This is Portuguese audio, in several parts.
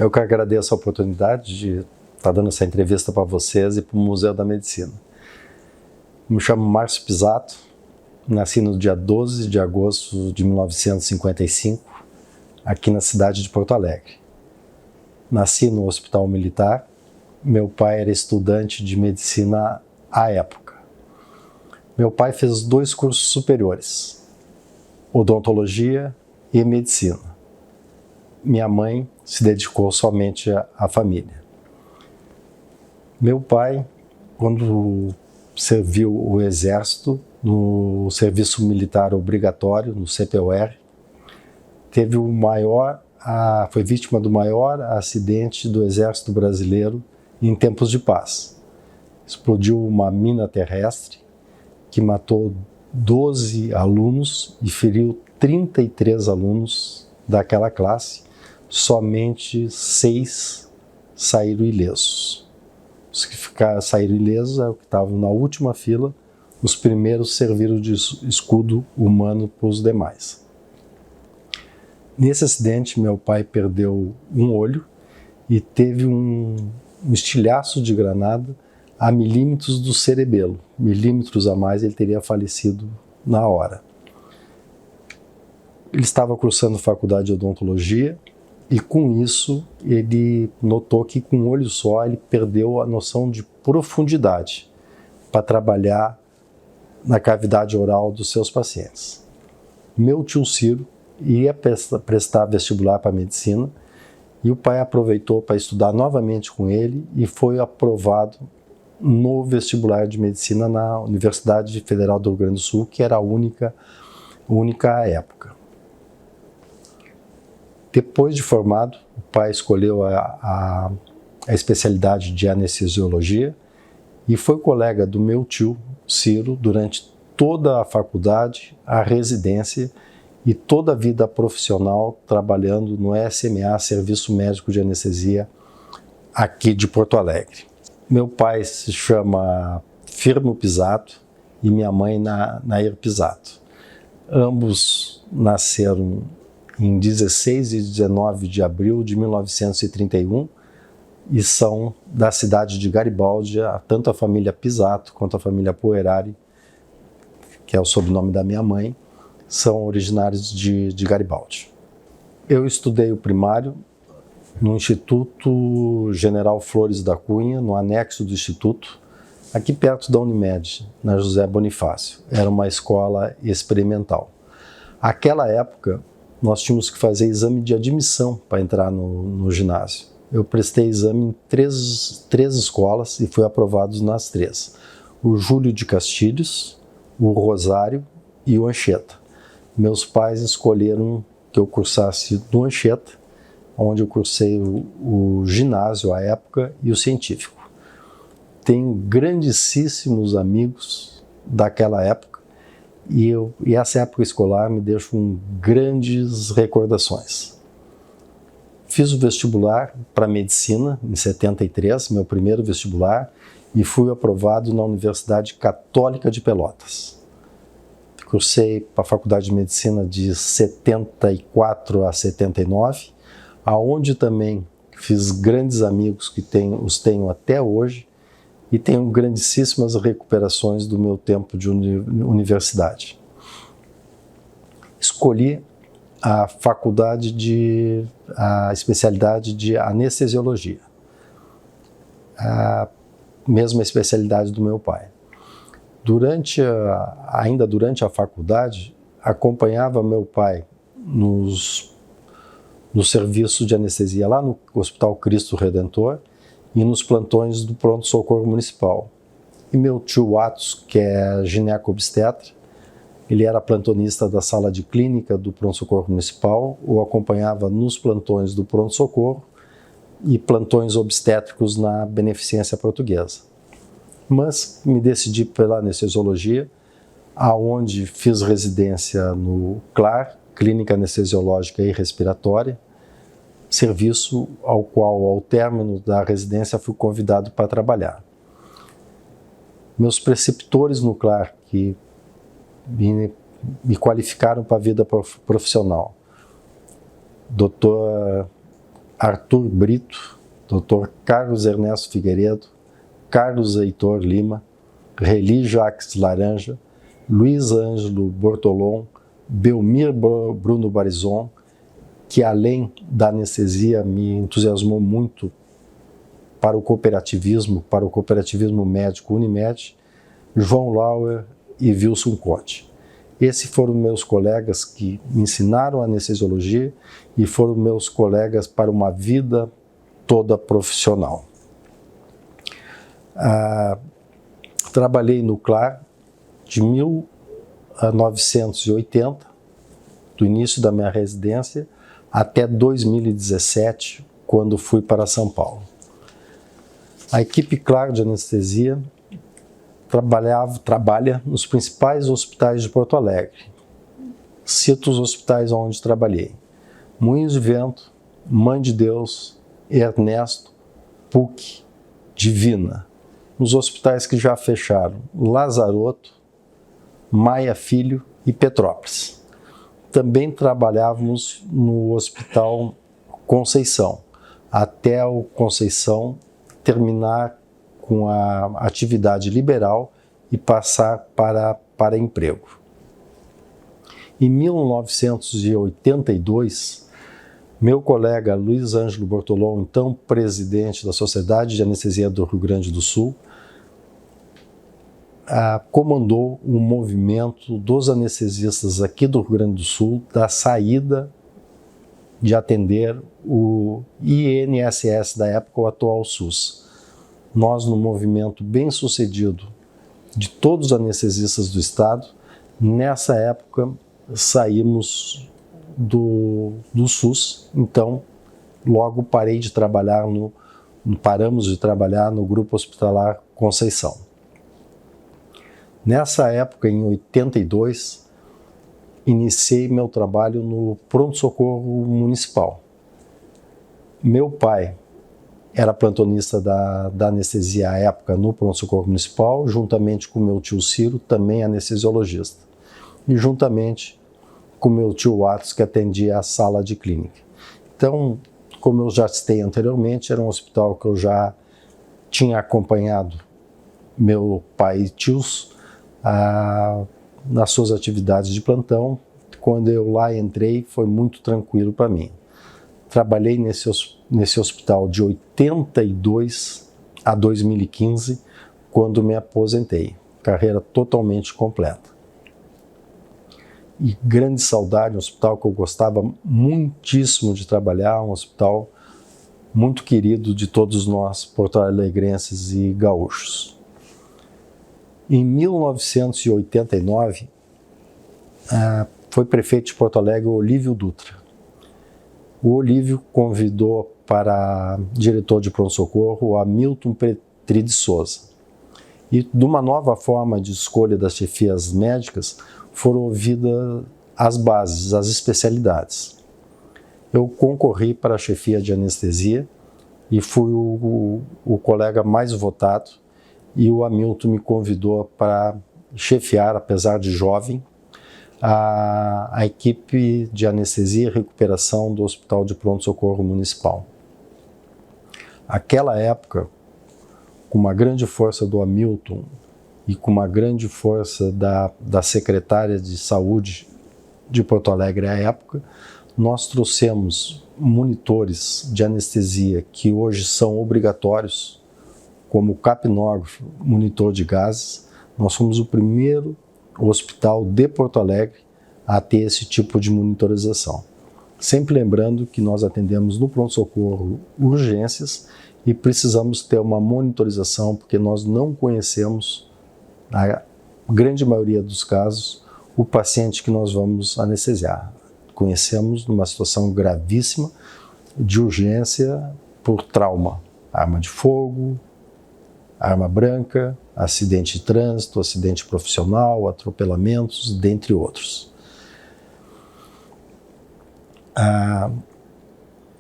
Eu que agradeço a oportunidade de estar dando essa entrevista para vocês e para o Museu da Medicina. Me chamo Márcio Pisato, nasci no dia 12 de agosto de 1955, aqui na cidade de Porto Alegre. Nasci no Hospital Militar, meu pai era estudante de medicina à época. Meu pai fez 2 cursos superiores, odontologia e medicina. Minha mãe se dedicou somente à família. Meu pai, quando serviu o Exército, no serviço militar obrigatório, no CPOR, teve foi vítima do maior acidente do Exército Brasileiro em tempos de paz. Explodiu uma mina terrestre que matou 12 alunos e feriu 33 alunos daquela classe. Somente 6 saíram ilesos. Os que saíram ilesos é o que estavam na última fila, os primeiros serviram de escudo humano para os demais. Nesse acidente, meu pai perdeu um olho e teve um estilhaço de granada a milímetros do cerebelo. Milímetros a mais, ele teria falecido na hora. Ele estava cursando faculdade de odontologia e com isso ele notou que com um olho só ele perdeu a noção de profundidade para trabalhar na cavidade oral dos seus pacientes. Meu tio Ciro ia prestar vestibular para medicina e o pai aproveitou para estudar novamente com ele e foi aprovado no vestibular de medicina na Universidade Federal do Rio Grande do Sul, que era a única à época. Depois de formado, o pai escolheu a especialidade de anestesiologia e foi colega do meu tio Ciro durante toda a faculdade, a residência e toda a vida profissional trabalhando no SMA, Serviço Médico de Anestesia, aqui de Porto Alegre. Meu pai se chama Firmo Pisato e minha mãe Nair Pisato. Ambos nasceram em 16 e 19 de abril de 1931 e são da cidade de Garibaldi, tanto a família Pisato quanto a família Poerari, que é o sobrenome da minha mãe, são originários de Garibaldi. Eu estudei o primário no Instituto General Flores da Cunha, no anexo do Instituto, aqui perto da Unimed, na José Bonifácio. Era uma escola experimental. Naquela época, nós tínhamos que fazer exame de admissão para entrar no ginásio. Eu prestei exame em três escolas e fui aprovado nas 3. O Júlio de Castilhos, o Rosário e o Anchieta. Meus pais escolheram que eu cursasse no Anchieta, onde eu cursei o ginásio à época e o científico. Tenho grandíssimos amigos daquela época e essa época escolar me deixa com grandes recordações. Fiz o vestibular para medicina em 73, meu primeiro vestibular, e fui aprovado na Universidade Católica de Pelotas. Cursei para a Faculdade de Medicina de 74 a 79, aonde também fiz grandes amigos que os tenho até hoje e tenho grandíssimas recuperações do meu tempo de universidade. Escolhi a especialidade de anestesiologia, a mesma especialidade do meu pai. Ainda durante a faculdade, acompanhava meu pai no serviço de anestesia lá no Hospital Cristo Redentor e nos plantões do pronto-socorro municipal. E meu tio Atos, que é gineco-obstetra, ele era plantonista da sala de clínica do pronto-socorro municipal, o acompanhava nos plantões do pronto-socorro e plantões obstétricos na Beneficência Portuguesa. Mas me decidi pela anestesiologia, aonde fiz residência no CLAR, Clínica Anestesiológica e Respiratória, serviço ao qual, ao término da residência, fui convidado para trabalhar. Meus preceptores no CLAR, que me qualificaram para a vida profissional, Dr. Arthur Brito, Dr. Carlos Ernesto Figueiredo, Carlos Heitor Lima, Reli Jacques Laranja, Luiz Ângelo Bortolom, Belmir Bruno Barizon, que além da anestesia me entusiasmou muito para o cooperativismo médico Unimed, João Lauer e Wilson Conte. Esses foram meus colegas que me ensinaram a anestesiologia e foram meus colegas para uma vida toda profissional. Trabalhei no CLAR de 1980, do início da minha residência, até 2017, quando fui para São Paulo. A equipe CLAR de anestesia trabalha nos principais hospitais de Porto Alegre. Cito os hospitais onde trabalhei: Moinhos de Vento, Mãe de Deus, Ernesto, PUC, Divina. Nos hospitais que já fecharam: Lazaroto, Maia Filho e Petrópolis. Também trabalhávamos no Hospital Conceição, até o Conceição terminar com a atividade liberal e passar para emprego. Em 1982, meu colega Luiz Ângelo Bortolom, então presidente da Sociedade de Anestesia do Rio Grande do Sul, comandou um movimento dos anestesistas aqui do Rio Grande do Sul da saída de atender o INSS da época, o atual SUS. Nós, no movimento bem sucedido de todos os anestesistas do estado, nessa época saímos do SUS, então logo paramos de trabalhar no Grupo Hospitalar Conceição. Nessa época, em 82, iniciei meu trabalho no pronto-socorro municipal. Meu pai era plantonista da anestesia à época no pronto-socorro municipal, juntamente com meu tio Ciro, também anestesiologista, e juntamente com meu tio Atos, que atendia a sala de clínica. Então, como eu já citei anteriormente, era um hospital que eu já tinha acompanhado meu pai e tios nas suas atividades de plantão. Quando eu lá entrei, foi muito tranquilo para mim. Trabalhei nesse hospital de 82 a 2015, quando me aposentei. Carreira totalmente completa. E grande saudade, um hospital que eu gostava muitíssimo de trabalhar, um hospital muito querido de todos nós, porto-alegrenses e gaúchos. Em 1989, foi prefeito de Porto Alegre o Olívio Dutra. O Olívio convidou para diretor de pronto-socorro o Hamilton Petri de Souza. E de uma nova forma de escolha das chefias médicas, foram ouvidas as bases, as especialidades. Eu concorri para a chefia de anestesia e fui o colega mais votado, e o Hamilton me convidou para chefiar, apesar de jovem, a equipe de anestesia e recuperação do Hospital de Pronto-Socorro Municipal. Aquela época, com uma grande força do Hamilton e com uma grande força da secretária de saúde de Porto Alegre à época, nós trouxemos monitores de anestesia que hoje são obrigatórios, como capnógrafo, monitor de gases. Nós fomos o primeiro hospital de Porto Alegre a ter esse tipo de monitorização. Sempre lembrando que nós atendemos no pronto-socorro urgências e precisamos ter uma monitorização, porque nós não conhecemos, na grande maioria dos casos, o paciente que nós vamos anestesiar. Conhecemos numa situação gravíssima de urgência por trauma, arma de fogo, arma branca, acidente de trânsito, acidente profissional, atropelamentos, dentre outros.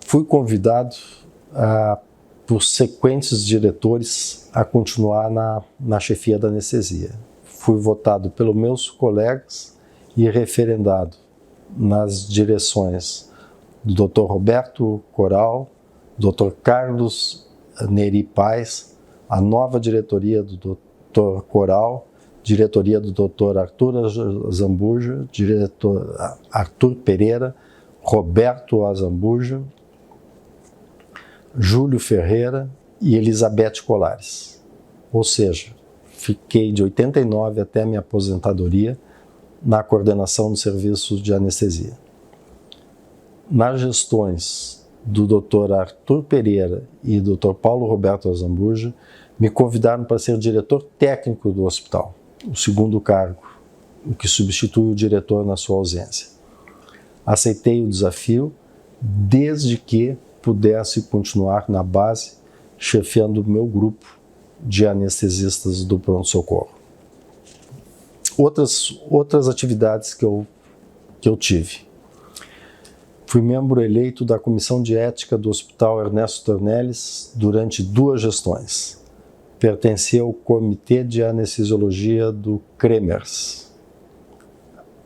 Fui convidado por sequentes diretores a continuar na chefia da anestesia. Fui votado pelos meus colegas e referendado nas direções do Dr. Roberto Coral, Dr. Carlos Neri Paz, a nova diretoria do Dr. Coral, diretoria do Dr. Arthur Azambuja, diretor Arthur Pereira, Roberto Azambuja, Júlio Ferreira e Elizabeth Colares. Ou seja, fiquei de 89 até a minha aposentadoria na coordenação dos serviços de anestesia. Nas gestões do Dr. Arthur Pereira e do Dr. Paulo Roberto Azambuja, me convidaram para ser diretor técnico do hospital, o segundo cargo, o que substitui o diretor na sua ausência. Aceitei o desafio, desde que pudesse continuar na base, chefiando o meu grupo de anestesistas do pronto-socorro. Outras atividades que eu tive. Fui membro eleito da Comissão de Ética do Hospital Ernesto Dornelles durante 2 gestões. Pertencia ao Comitê de Anestesiologia do Cremers,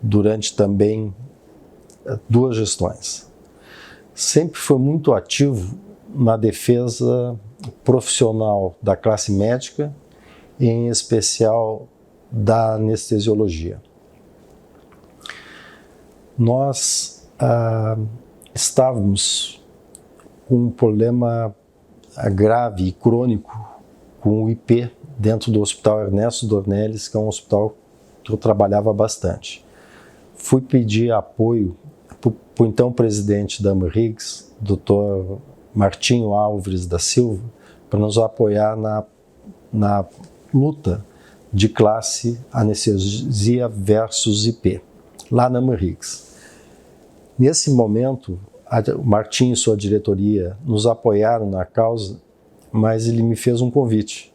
durante também 2 gestões. Sempre fui muito ativo na defesa profissional da classe médica, em especial da anestesiologia. Nós estávamos com um problema grave e crônico com o IP dentro do Hospital Ernesto Dornelles, que é um hospital que eu trabalhava bastante. Fui pedir apoio para o então presidente da AMRIGS, Dr. Martinho Álvares da Silva, para nos apoiar na luta de classe anestesia versus IP, lá na AMRIGS. Nesse momento, o Martinho e sua diretoria nos apoiaram na causa, mas ele me fez um convite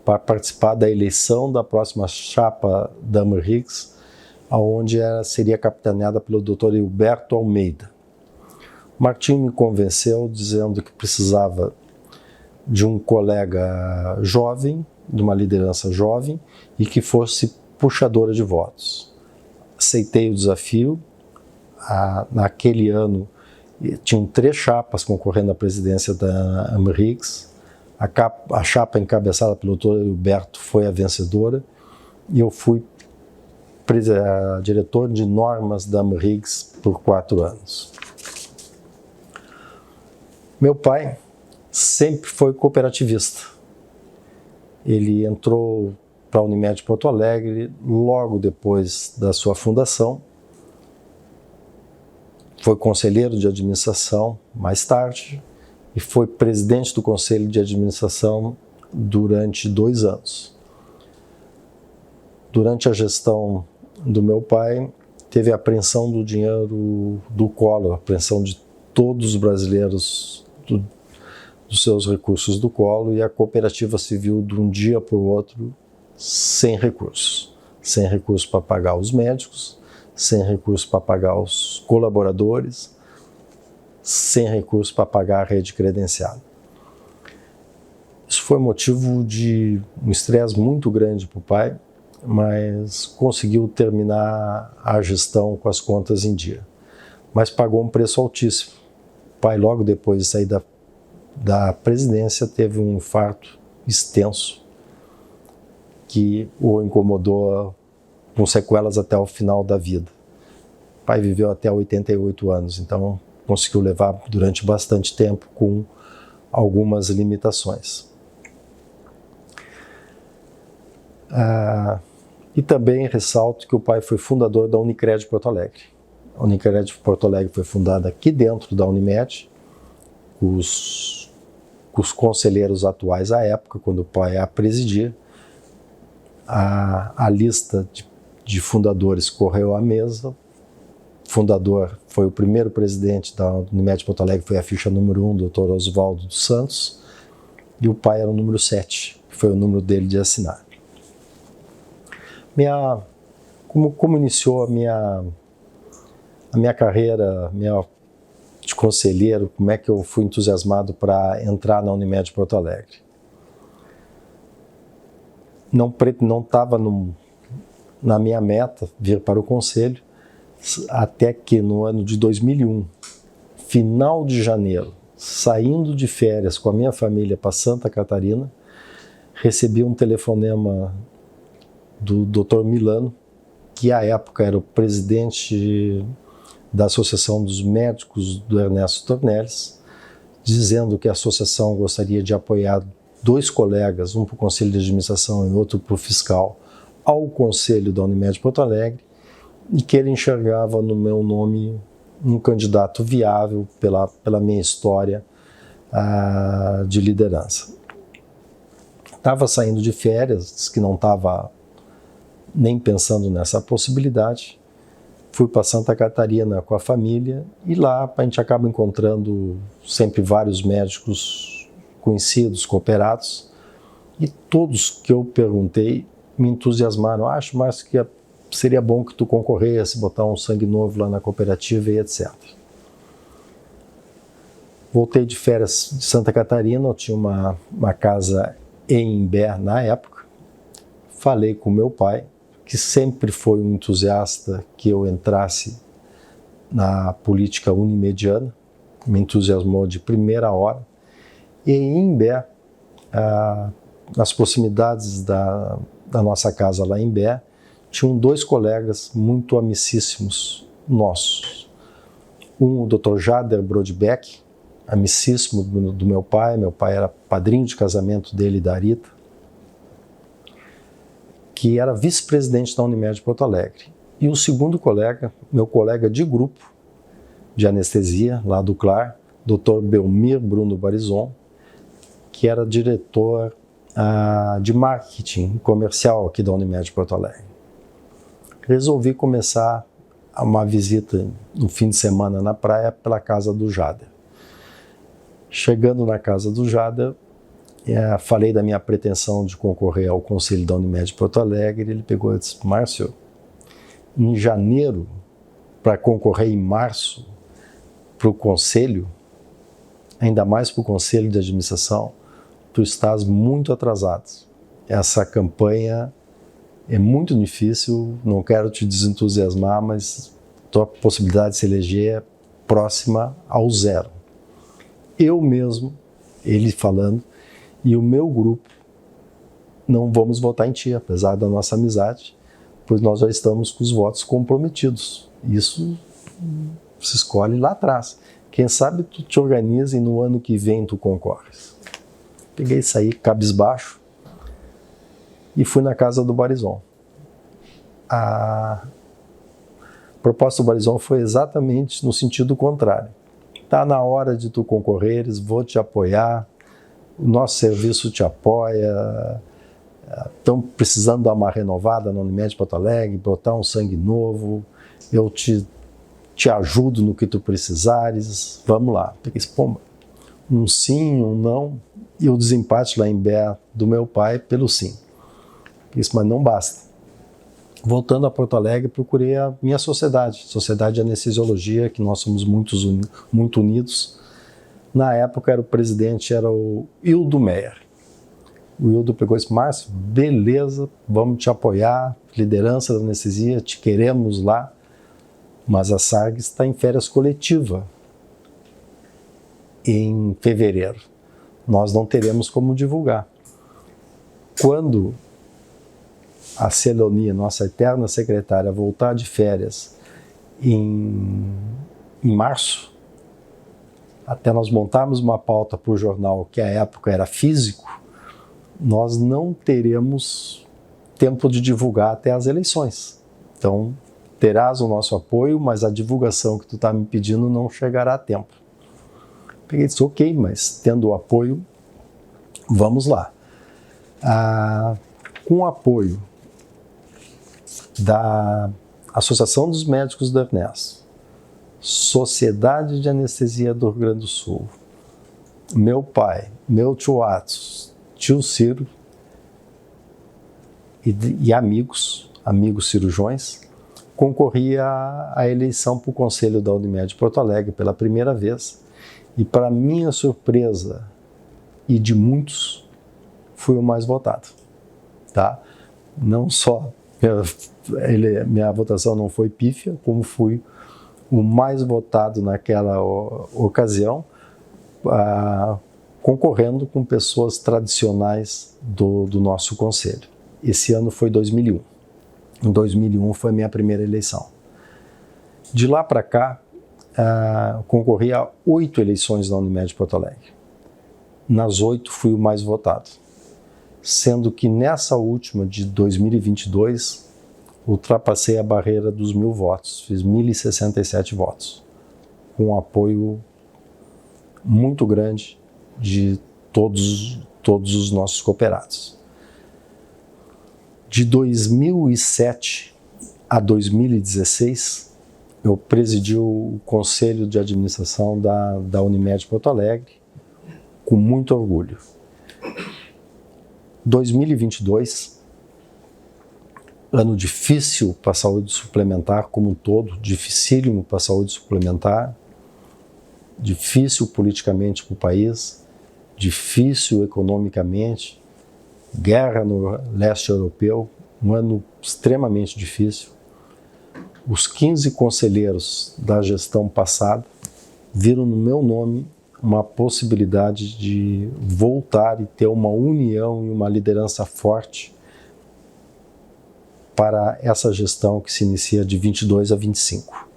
para participar da eleição da próxima chapa da AMRIGS, onde seria capitaneada pelo Dr. Hilberto Almeida. O Martinho me convenceu dizendo que precisava de um colega jovem, de uma liderança jovem, e que fosse puxadora de votos. Aceitei o desafio. Naquele ano, tinham 3 chapas concorrendo à presidência da AMRIGS. A chapa encabeçada pelo Dr. Hilberto foi a vencedora e eu fui diretor de normas da AMRIGS por 4 anos. Meu pai sempre foi cooperativista. Ele entrou para a Unimed Porto Alegre logo depois da sua fundação. Foi conselheiro de administração mais tarde e foi presidente do conselho de administração durante 2 anos. Durante a gestão do meu pai, teve a apreensão do dinheiro do Collor, a apreensão de todos os brasileiros dos seus recursos do Collor, e a cooperativa se viu de um dia para o outro sem recursos. Sem recursos para pagar os médicos, sem recursos para pagar os colaboradores, sem recursos para pagar a rede credenciada. Isso foi motivo de um estresse muito grande para o pai, mas conseguiu terminar a gestão com as contas em dia. Mas pagou um preço altíssimo. O pai, logo depois de sair da presidência, teve um infarto extenso que o incomodou com sequelas até o final da vida. O pai viveu até 88 anos, então conseguiu levar durante bastante tempo com algumas limitações. E também ressalto que o pai foi fundador da Unicred Porto Alegre. A Unicred Porto Alegre foi fundada aqui dentro da Unimed, com os conselheiros atuais à época, quando o pai a presidia. A lista de fundadores correu à mesa. O fundador foi o primeiro presidente da Unimed Porto Alegre, foi a ficha número 1, Dr. Oswaldo dos Santos, e o pai era o número 7, que foi o número dele de assinar. Como iniciou a minha carreira de conselheiro, como é que eu fui entusiasmado para entrar na Unimed Porto Alegre? Não estava na minha meta vir para o conselho, até que no ano de 2001, final de janeiro, saindo de férias com a minha família para Santa Catarina, recebi um telefonema do Dr. Milano, que à época era o presidente da Associação dos Médicos do Ernesto Tornelles, dizendo que a associação gostaria de apoiar 2 colegas, um para o Conselho de Administração e outro para o Fiscal, ao Conselho da Unimed Porto Alegre, e que ele enxergava no meu nome um candidato viável pela minha história de liderança. Estava saindo de férias, que não estava nem pensando nessa possibilidade. Fui para Santa Catarina com a família e lá a gente acaba encontrando sempre vários médicos conhecidos, cooperados, e todos que eu perguntei me entusiasmaram. Acho, Márcio, que seria bom que tu concorresse, botar um sangue novo lá na cooperativa e etc. Voltei de férias de Santa Catarina, eu tinha uma casa em Imbé na época. Falei com meu pai, que sempre foi um entusiasta que eu entrasse na política unimediana, me entusiasmou de primeira hora. E em Imbé, nas proximidades da nossa casa lá em Imbé, tinham 2 colegas muito amicíssimos nossos. Um, o Dr. Jader Brodbeck, amicíssimo do meu pai era padrinho de casamento dele e da Rita, que era vice-presidente da Unimed Porto Alegre. E o segundo colega, meu colega de grupo de anestesia, lá do CLAR, Dr. Belmir Bruno Barizon, que era diretor de marketing comercial aqui da Unimed Porto Alegre. Resolvi começar uma visita no fim de semana na praia pela casa do Jader. Chegando na casa do Jader, falei da minha pretensão de concorrer ao Conselho da Unimed Porto Alegre. Ele pegou e disse: Márcio, em janeiro, para concorrer em março para o Conselho, ainda mais para o Conselho de Administração, tu estás muito atrasado. Essa campanha é muito difícil, não quero te desentusiasmar, mas tua possibilidade de se eleger é próxima ao zero. Eu mesmo, ele falando, e o meu grupo, não vamos votar em ti, apesar da nossa amizade, pois nós já estamos com os votos comprometidos. Isso se escolhe lá atrás. Quem sabe tu te organiza e no ano que vem tu concorres. Peguei e saí cabisbaixo e fui na casa do Barizon. A proposta do Barizon foi exatamente no sentido contrário. Está na hora de tu concorreres, vou te apoiar, o nosso serviço te apoia, estão precisando dar uma renovada na Unimed Porto Alegre, botar um sangue novo, eu te ajudo no que tu precisares, vamos lá. Peguei esse pomba, um sim, um não, e o desempate lá em Bé do meu pai pelo sim. Isso, mas não basta. Voltando a Porto Alegre, procurei a minha sociedade de anestesiologia, que nós somos muito unidos. Na época, o presidente era o Hildo Meyer. O Hildo pegou e disse: Márcio, beleza, vamos te apoiar, liderança da anestesia, te queremos lá, mas a SARG está em férias coletiva em fevereiro. Nós não teremos como divulgar. Quando a Celonia, nossa eterna secretária, voltar de férias em março, até nós montarmos uma pauta para o jornal, que à época era físico, nós não teremos tempo de divulgar até as eleições. Então, terás o nosso apoio, mas a divulgação que tu está me pedindo não chegará a tempo. Peguei e disse: ok, mas tendo o apoio, vamos lá. Com o apoio da Associação dos Médicos do Ernesto, Sociedade de Anestesia do Rio Grande do Sul, meu pai, meu tio Atos, tio Ciro e amigos cirurgiões, concorri à eleição para o Conselho da Unimed Porto Alegre pela primeira vez, e para minha surpresa e de muitos, fui o mais votado. Tá? Não só minha votação não foi pífia, como fui o mais votado naquela ocasião, concorrendo com pessoas tradicionais do nosso conselho. Esse ano foi 2001. Em 2001 foi a minha primeira eleição. De lá para cá, concorri a 8 eleições na Unimed Porto Alegre. Nas 8 fui o mais votado, sendo que nessa última de 2022 ultrapassei a barreira dos 1.000 votos, fiz 1.067 votos, com um apoio muito grande de todos os nossos cooperados. De 2007 a 2016, eu presidi o Conselho de Administração da Unimed Porto Alegre, com muito orgulho. 2022, ano difícil para a saúde suplementar como um todo, dificílimo para a saúde suplementar, difícil politicamente para o país, difícil economicamente, guerra no leste europeu, um ano extremamente difícil. Os 15 conselheiros da gestão passada viram no meu nome uma possibilidade de voltar e ter uma união e uma liderança forte para essa gestão que se inicia de 22 a 25.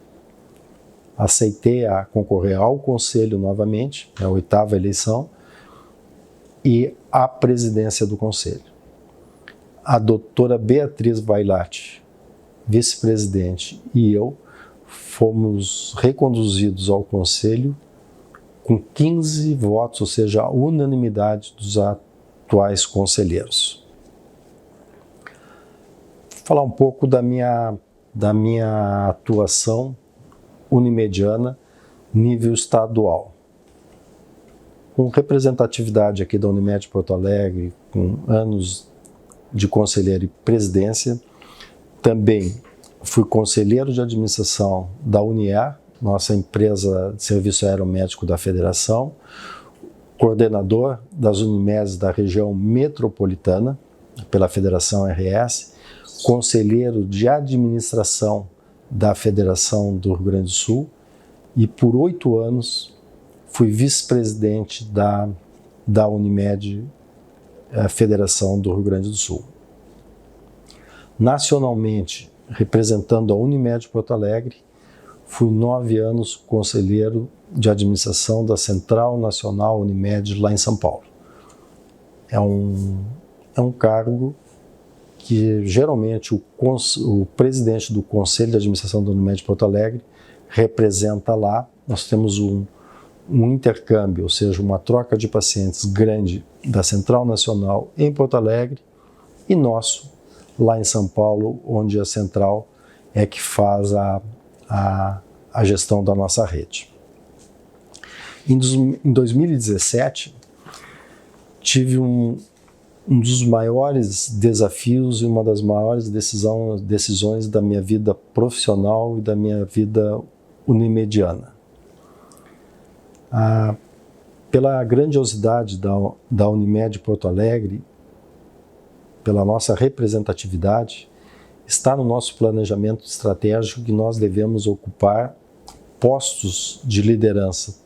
Aceitei a concorrer ao Conselho novamente, na 8ª eleição, e à presidência do Conselho. A doutora Beatriz Vailate, vice-presidente, e eu fomos reconduzidos ao Conselho com 15 votos, ou seja, a unanimidade dos atuais conselheiros. Vou falar um pouco da minha atuação unimediana nível estadual. Com representatividade aqui da Unimed Porto Alegre, com anos de conselheiro e presidência, também fui conselheiro de administração da Unier, nossa empresa de serviço aeromédico da Federação, coordenador das Unimedes da região metropolitana, pela Federação RS, conselheiro de administração da Federação do Rio Grande do Sul e por 8 anos fui vice-presidente da Unimed, Federação do Rio Grande do Sul. Nacionalmente, representando a Unimed Porto Alegre, fui 9 anos conselheiro de administração da Central Nacional Unimed lá em São Paulo. É um cargo que geralmente o presidente do Conselho de Administração da Unimed Porto Alegre representa lá. Nós temos um intercâmbio, ou seja, uma troca de pacientes grande da Central Nacional em Porto Alegre e nosso lá em São Paulo, onde a Central é que faz a gestão da nossa rede. Em 2017, tive um dos maiores desafios e uma das maiores decisões da minha vida profissional e da minha vida unimediana. Pela grandiosidade da Unimed Porto Alegre, pela nossa representatividade, está no nosso planejamento estratégico que nós devemos ocupar postos de liderança,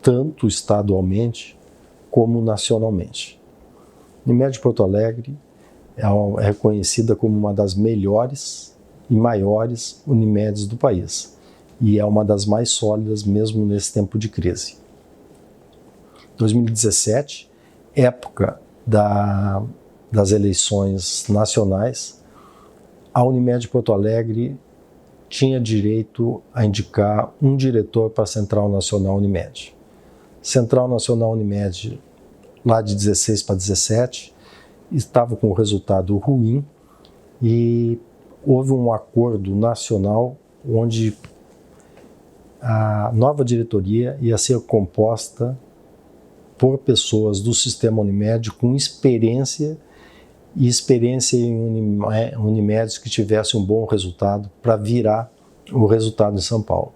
tanto estadualmente como nacionalmente. A Unimed Porto Alegre é reconhecida como uma das melhores e maiores Unimedes do país e é uma das mais sólidas mesmo nesse tempo de crise. 2017, época das eleições nacionais, a Unimed Porto Alegre tinha direito a indicar um diretor para a Central Nacional Unimed. Central Nacional Unimed, lá de 16 para 17, estava com um resultado ruim e houve um acordo nacional onde a nova diretoria ia ser composta por pessoas do sistema Unimed com experiência em Unimedes que tivessem um bom resultado para virar o resultado em São Paulo.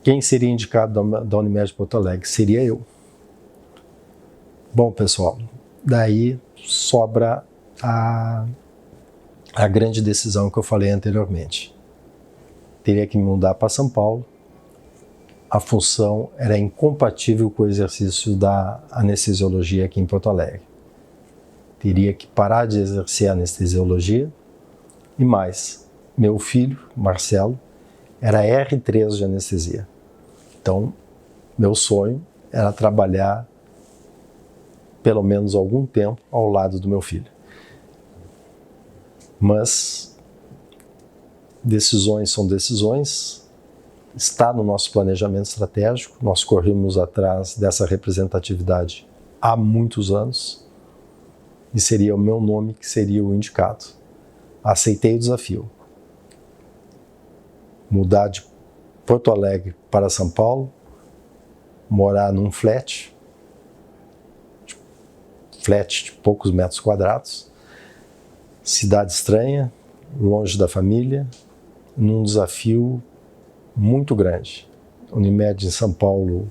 Quem seria indicado da Unimed Porto Alegre? Seria eu. Bom, pessoal, daí sobra a grande decisão que eu falei anteriormente. Teria que me mudar para São Paulo, a função era incompatível com o exercício da anestesiologia aqui em Porto Alegre. Teria que parar de exercer a anestesiologia e mais, meu filho, Marcelo, era R3 de anestesia. Então, meu sonho era trabalhar pelo menos algum tempo ao lado do meu filho. Mas decisões são decisões, está no nosso planejamento estratégico, nós corremos atrás dessa representatividade há muitos anos e seria o meu nome que seria o indicado. Aceitei o desafio. Mudar de Porto Alegre para São Paulo, morar num flat de poucos metros quadrados, cidade estranha, longe da família, num desafio muito grande. Unimed em São Paulo,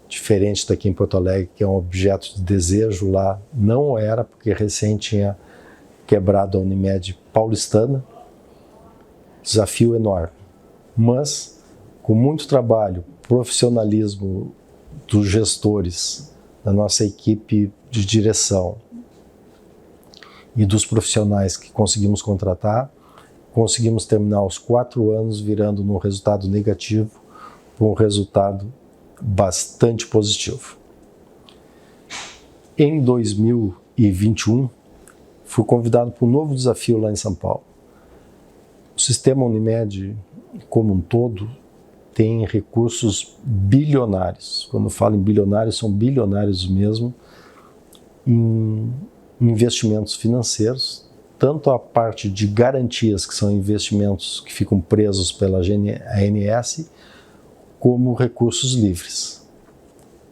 diferente daqui em Porto Alegre, que é um objeto de desejo, lá não era, porque recém tinha quebrado a Unimed paulistana. Desafio enorme. Mas, com muito trabalho, profissionalismo dos gestores, da nossa equipe de direção e dos profissionais que conseguimos contratar, conseguimos terminar os 4 anos virando num resultado negativo para um resultado bastante positivo. Em 2021, fui convidado para um novo desafio lá em São Paulo. O sistema Unimed, como um todo, tem recursos bilionários. Quando eu falo em bilionários, são bilionários mesmo, em investimentos financeiros, tanto a parte de garantias, que são investimentos que ficam presos pela ANS, como recursos livres.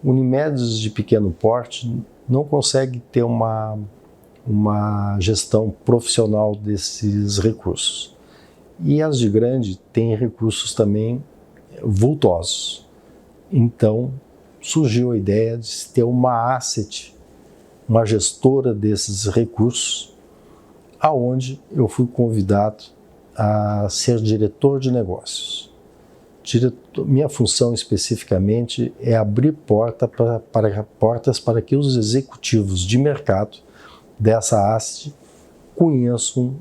Unimedes de pequeno porte não conseguem ter uma gestão profissional desses recursos. E as de grande têm recursos também vultosos. Então, surgiu a ideia de se ter uma asset, uma gestora desses recursos, aonde eu fui convidado a ser diretor de negócios. Minha função especificamente é abrir portas para que os executivos de mercado dessa asset conheçam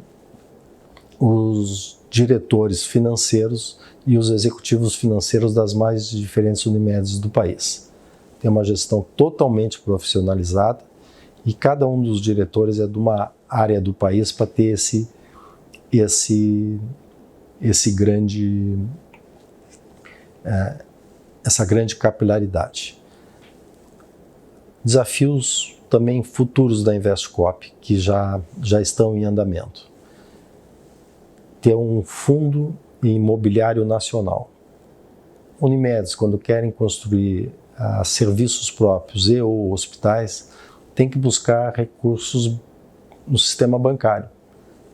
os diretores financeiros e os executivos financeiros das mais diferentes Unimedes do país. Tem uma gestão totalmente profissionalizada e cada um dos diretores é de uma área do país para ter essa grande capilaridade. Desafios também futuros da Investcop, que já estão em andamento. Ter um fundo imobiliário nacional. Unimedes, quando querem construir serviços próprios e ou hospitais, tem que buscar recursos no sistema bancário.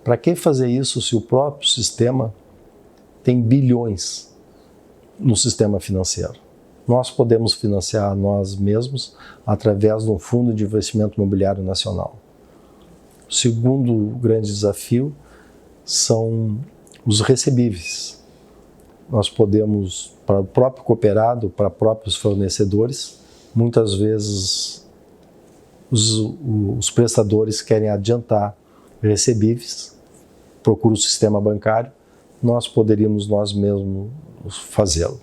Para que fazer isso se o próprio sistema tem bilhões no sistema financeiro? Nós podemos financiar nós mesmos através de um fundo de investimento imobiliário nacional. O segundo grande desafio são os recebíveis. Nós podemos, para o próprio cooperado, para próprios fornecedores, muitas vezes os prestadores querem adiantar recebíveis, procuram o sistema bancário, nós poderíamos nós mesmos fazê-lo.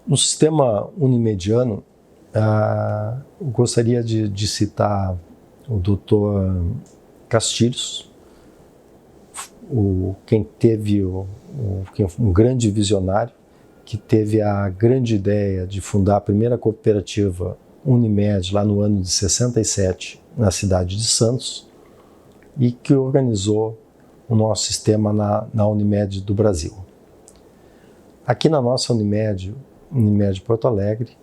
No sistema unimediano, eu gostaria de citar o Dr. Castilhos, um grande visionário, que teve a grande ideia de fundar a primeira cooperativa Unimed lá no ano de 67, na cidade de Santos, e que organizou o nosso sistema na Unimed do Brasil. Aqui na nossa Unimed Porto Alegre,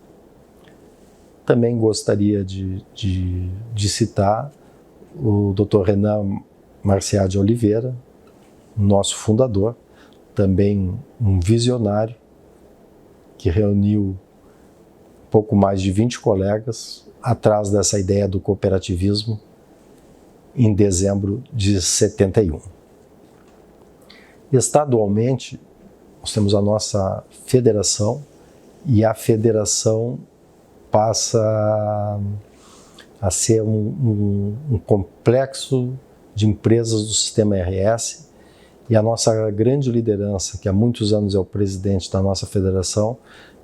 também gostaria de citar o Dr. Renan Marciá de Oliveira, nosso fundador, também um visionário, que reuniu pouco mais de 20 colegas atrás dessa ideia do cooperativismo em dezembro de 71. Estadualmente, nós temos a nossa federação e a federação passa a ser um complexo de empresas do sistema RS, e a nossa grande liderança, que há muitos anos é o presidente da nossa federação,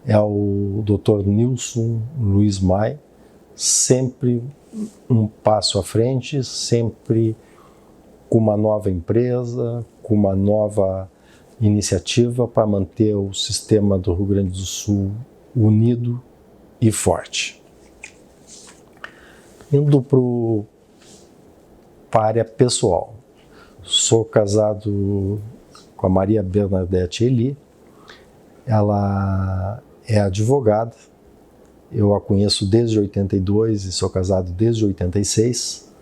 é o Dr. Nilson Luiz Mai, sempre um passo à frente, sempre com uma nova empresa, com uma nova iniciativa para manter o sistema do Rio Grande do Sul unido e forte. Indo para a área pessoal, sou casado com a Maria Bernadette Eli, ela é advogada, eu a conheço desde 82 e sou casado desde 86,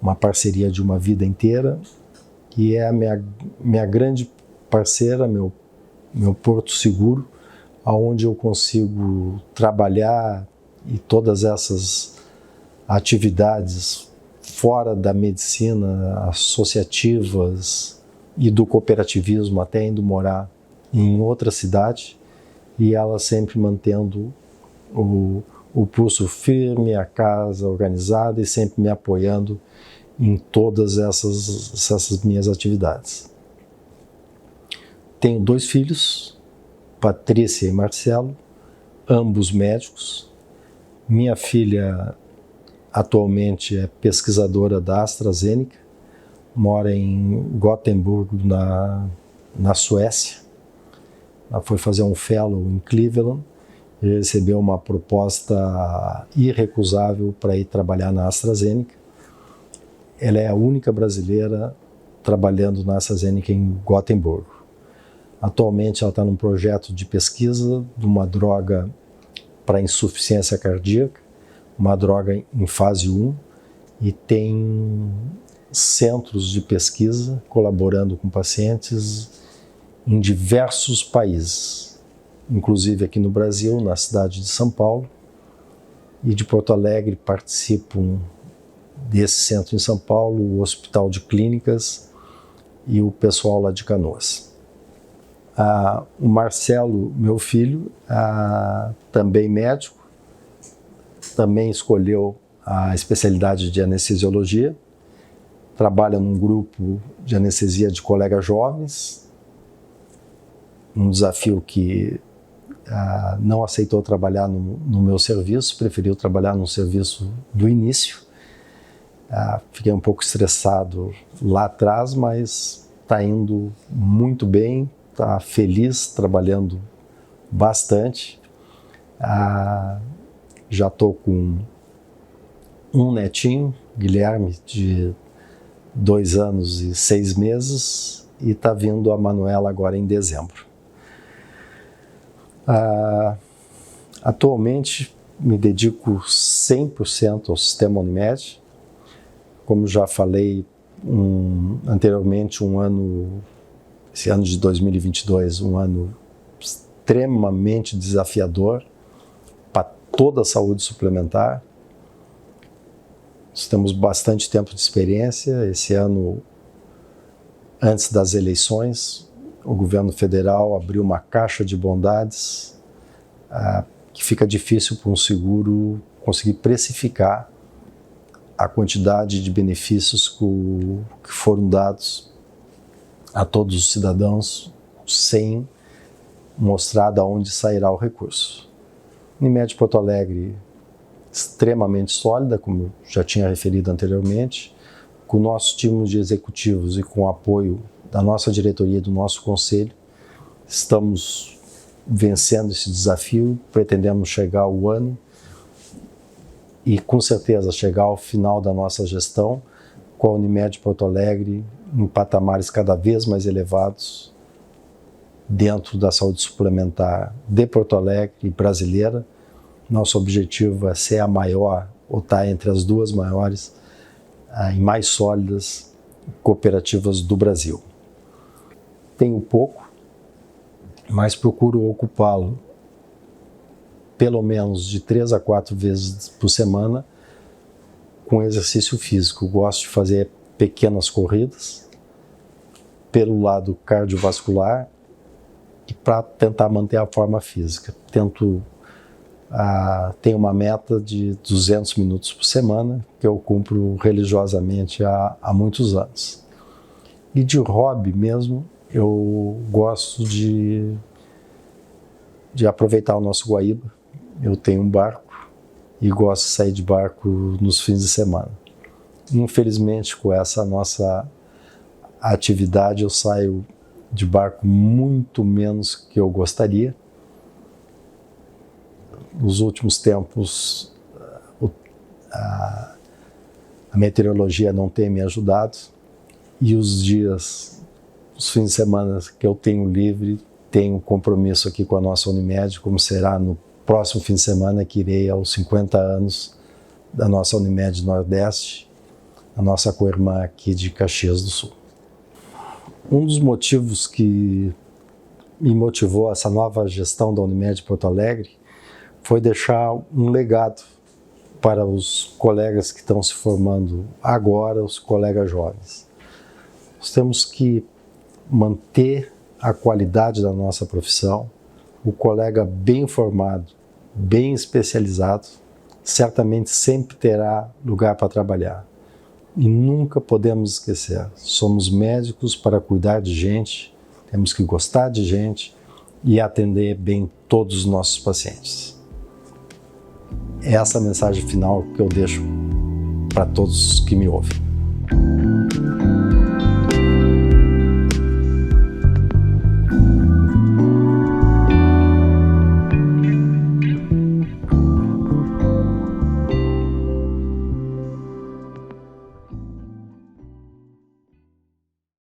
uma parceria de uma vida inteira, e é a minha grande parceira, meu porto seguro, aonde eu consigo trabalhar e todas essas atividades fora da medicina, associativas e do cooperativismo, até indo morar em outra cidade, e ela sempre mantendo o pulso firme, a casa organizada e sempre me apoiando em todas essas minhas atividades. Tenho 2 filhos, Patrícia e Marcelo, ambos médicos. Minha filha atualmente é pesquisadora da AstraZeneca, mora em Gotemburgo, na Suécia. Ela foi fazer um fellow em Cleveland e recebeu uma proposta irrecusável para ir trabalhar na AstraZeneca. Ela é a única brasileira trabalhando na AstraZeneca em Gotemburgo. Atualmente ela está num projeto de pesquisa de uma droga para insuficiência cardíaca, uma droga em fase 1, e tem centros de pesquisa colaborando com pacientes em diversos países, inclusive aqui no Brasil, na cidade de São Paulo, e de Porto Alegre participam desse centro em São Paulo, o Hospital de Clínicas e o pessoal lá de Canoas. O Marcelo, meu filho, também médico, também escolheu a especialidade de anestesiologia, trabalha num grupo de anestesia de colegas jovens, um desafio que não aceitou trabalhar no meu serviço, preferiu trabalhar no serviço do início. Fiquei um pouco estressado lá atrás, mas está indo muito bem, está feliz, trabalhando bastante. Já estou com um netinho, Guilherme, de 2 anos e 6 meses, e está vindo a Manuela agora em dezembro. Atualmente me dedico 100% ao sistema Unimed. Como já falei anteriormente, esse ano de 2022, um ano extremamente desafiador para toda a saúde suplementar. Nós temos bastante tempo de experiência. Esse ano, antes das eleições, o governo federal abriu uma caixa de bondades que fica difícil para um seguro conseguir precificar a quantidade de benefícios que foram dados a todos os cidadãos sem mostrar de onde sairá o recurso. Unimed Porto Alegre, extremamente sólida, como eu já tinha referido anteriormente, com o nosso time de executivos e com o apoio da nossa diretoria e do nosso conselho, estamos vencendo esse desafio, pretendemos chegar ao ano e com certeza chegar ao final da nossa gestão com a Unimed Porto Alegre em patamares cada vez mais elevados dentro da saúde suplementar de Porto Alegre e brasileira. Nosso objetivo é ser a maior, ou estar entre as 2 maiores e mais sólidas cooperativas do Brasil. Tenho pouco, mas procuro ocupá-lo pelo menos de 3 a 4 vezes por semana com exercício físico. Gosto de fazer pequenas corridas pelo lado cardiovascular para tentar manter a forma física. Tenho uma meta de 200 minutos por semana, que eu cumpro religiosamente há muitos anos. E de hobby mesmo, eu gosto de aproveitar o nosso Guaíba. Eu tenho um barco e gosto de sair de barco nos fins de semana. Infelizmente, com essa nossa atividade, eu saio de barco muito menos que eu gostaria. Nos últimos tempos, a meteorologia não tem me ajudado e os fins de semana que eu tenho livre, tenho compromisso aqui com a nossa Unimed, como será no próximo fim de semana, que irei aos 50 anos da nossa Unimed Nordeste, a nossa co-irmã aqui de Caxias do Sul. Um dos motivos que me motivou essa nova gestão da Unimed Porto Alegre foi deixar um legado para os colegas que estão se formando agora, os colegas jovens. Nós temos que manter a qualidade da nossa profissão. O colega bem formado, bem especializado, certamente sempre terá lugar para trabalhar. E nunca podemos esquecer, somos médicos para cuidar de gente, temos que gostar de gente e atender bem todos os nossos pacientes. É essa a mensagem final que eu deixo para todos que me ouvem.